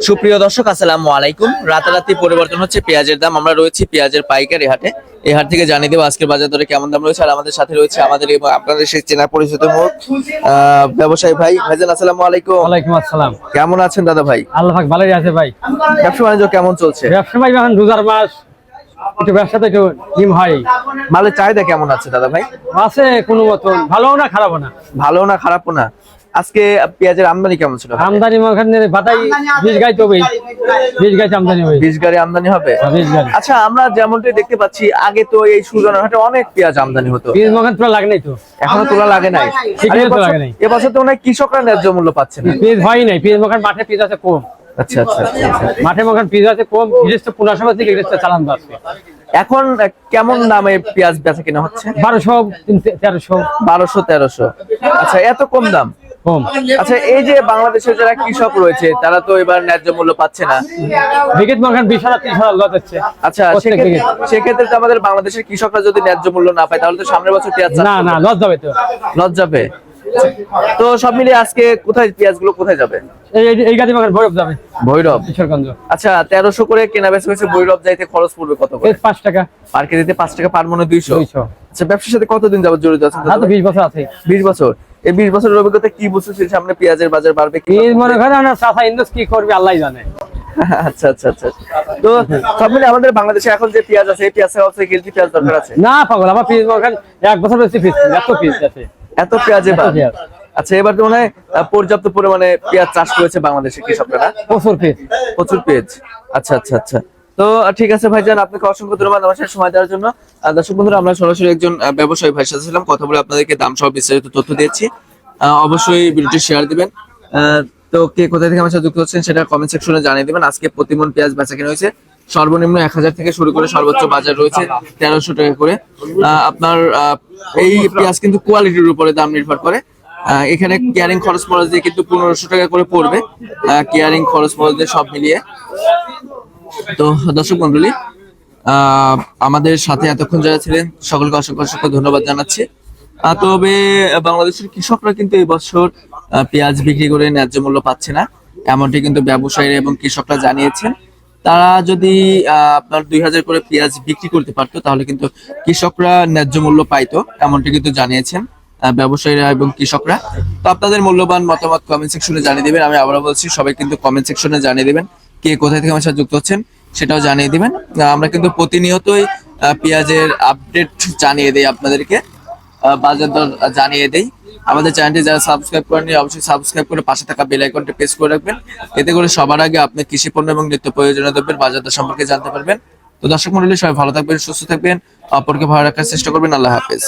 সুপ্রিয় দর্শক, আসসালামু আলাইকুম। রাতারাতি পরিবর্তন হচ্ছে পেঁয়াজের দাম। আমরা রয়েছি পেঁয়াজের পাইকারি হাটে। এই হাট থেকে জানিয়ে দেবো আজকের বাজার দরে কেমন দাম রয়েছে। আর আমাদের সাথে রয়েছে আমাদের এবং আপনাদের সেই চেনা পরিচিত মুখ ব্যবসায়ী ভাইজান। আসসালামু আলাইকুম। ওয়ালাইকুম আসসালাম। কেমন আছেন দাদা ভাই? আল্লাহ পাক ভালোই আছে ভাই। ব্যবসা বাণিজ্য কেমন চলছে? ব্যবসা ভাই এখন রোজার মাস, একটু ব্যবসাতে একটু ডিম হয়। মালের চাহিদা কেমন আছে দাদা ভাই? আছে কোনো মতন, ভালো না খারাপও না। ভালো না খারাপও না। আজকে পেঁয়াজের আমদানি কেমন ছিল? আমদানি ওখানে বাতাই 20 গাড়ি তো 20 গাড়ি আমদানি হয়। 20 গাড়ি আমদানি হবে। 20 গাড়ি। আচ্ছা, আমরা যেমনটি দেখতে পাচ্ছি আগে তো এই সুজনের হাটে অনেক পেঁয়াজ আমদানি হতো। পেঁয়াজ মখান তোলা লাগে নাই তো, এখনো তোলা লাগে নাই। এবছর তো অনেক কৃষকরা ন্যায্য মূল্য পাচ্ছে না। পেঁয়াজ হয় নাই, পেঁয়াজ মখান মাঠে পেঁয়াজ আছে কম। আচ্ছা আচ্ছা আচ্ছা। মাঠে মখান পেঁয়াজ আছে কম, গৃহস্থ 1500 থেকে গৃহস্থ চালান আছে। এখন কেমন দামে পেঁয়াজ বেচা কিনা হচ্ছে? 1200, 1300, 1200-1300। আচ্ছা, এত কম দাম? কম। আচ্ছা, এই যে বাংলাদেশের যারা কৃষক রয়েছে তারা তো এবার ন্যায্য মূল্য পাচ্ছে না। বিঘেত মখান 20,000 30,000 লস হচ্ছে। আচ্ছা, সেক্ষেত্রে তো আমাদের বাংলাদেশের কৃষকরা যদি ন্যায্য মূল্য না পায় তাহলে তো সামনের বছর পেঁয়াজ না লস যাবে তো। লস যাবে। তো সব মিলিয়ে আজকে কোথায় পেঁয়াজগুলো কোথায় যাবে? এই গাড়ি মখান ভৈরব যাবে। ভৈরব, কিশোরগঞ্জ। আচ্ছা, 1300 করে কেনা বেচা হয়েছে। ভৈরব যাইতে খরচ পড়বে কত করে? 5 টাকা। পার কেজিতে 5 টাকা, পার মনে 200। আচ্ছা, ব্যবসার সাথে কতদিন যাবত জড়িত আছেন? 20 বছর আছে। 20 বছর। এই 20 বছরের অভিজ্ঞতা কি বুঝতেছেন সামনে পেঁয়াজের বাজার বাড়বে কি? মনে করেন না চাচা ইন্ডাস্ট্রি কি করবে আল্লাহই জানে। আচ্ছা আচ্ছা আচ্ছা। তো সব মিলে আমাদের বাংলাদেশে এখন যে পেঁয়াজ আছে এই পেঁয়াজ হচ্ছে কেজি পেঁয়াজ দরকার আছে না পাগল, আমার পেঁয়াজ মখান 1 বছর বেশি পিস, এত পেঁয়াজ আছে, এত পেঁয়াজ এবার। আচ্ছা, এবার তো মনে হয় পর্যাপ্ত পরিমাণে পেঁয়াজ চাষ করেছে বাংলাদেশের কৃষকরা। প্রচুর পেঁয়াজ। আচ্ছা আচ্ছা আচ্ছা। তো ঠিক আছে ভাইজান, আপনাকে অসংখ্য ধন্যবাদ আমার সাথে সময় দেওয়ার জন্য। দর্শক বন্ধুরা, আমরা সরাসরি একজন ব্যবসায়ী ভাইয়ের সাথে ছিলাম, কথা বলে আপনাদেরকে দাম সহ বিস্তারিত তথ্য দিয়েছি। অবশ্যই ভিডিওটি শেয়ার দিবেন। তো কে কোথা থেকে আমার সাথে যুক্ত হচ্ছেন সেটা কমেন্ট সেকশনে জানিয়ে দিবেন। আজকে প্রতিমন পেঁয়াজ বেচা কেনা হয়েছে সর্বনিম্ন 1000 থেকে শুরু করে সর্বোচ্চ বাজার রয়েছে 1300 টাকা করে। আপনার এই পেঁয়াজ কিন্তু কোয়ালিটির উপরে দাম নির্ভর করে। এখানে কেয়ারিং খরচ মরচ দিয়ে কিন্তু 1500 টাকা করে পড়বে, কেয়ারিং খরচ মরচ দিয়ে সব মিলিয়ে। তো দর্শক মন্ডলী, আমাদের সাথে এতক্ষণ যারা ছিলেন সকলকে অসংখ্য অসংখ্য ধন্যবাদ জানাচ্ছি। তবে বাংলাদেশের কৃষকরা কিন্তু এই বছর পেঁয়াজ বিক্রি করে ন্যায্য মূল্য পাচ্ছে না, এমনটি কিন্তু ব্যবসায়ীরা এবং কৃষকরা জানিয়েছেন। তারা যদি আপনার 2000 করে পেঁয়াজ বিক্রি করতে পারতো তাহলে কিন্তু কৃষকরা ন্যায্য মূল্য পাইতো, এমনটি কিন্তু জানিয়েছেন ব্যবসায়ীরা এবং কৃষকরা। তো আপনাদের মূল্যবান মতামত কমেন্ট সেকশনে জানিয়ে দিবেন। আমি আবারও বলছি, সবাই কিন্তু কমেন্ট সেকশনে জানিয়ে দিবেন কে কোথায় থেকে আমার সাথে যুক্ত হচ্ছেন সেটাও জানিয়ে দিবেন। আমরা কিন্তু প্রতিনিয়তই পেঁয়াজের আপডেট জানিয়ে দেই আপনাদেরকে, বাজার দর জানিয়ে দেই। আমাদের চ্যানেলটি যারা সাবস্ক্রাইব করেননি অবশ্যই সাবস্ক্রাইব করে পাশে থাকা বেল আইকনটি প্রেস করে রাখবেন। এতে করে সবার আগে আপনি কৃষি পণ্য এবং নিত্য প্রয়োজনীয় দ্রব্যের বাজার দর সম্পর্কে জানতে পারবেন। তো দর্শক মণ্ডলী, সবাই ভালো থাকবেন, সুস্থ থাকবেন, অপরকে ভালো রাখার চেষ্টা করবেন। আল্লাহ হাফেজ।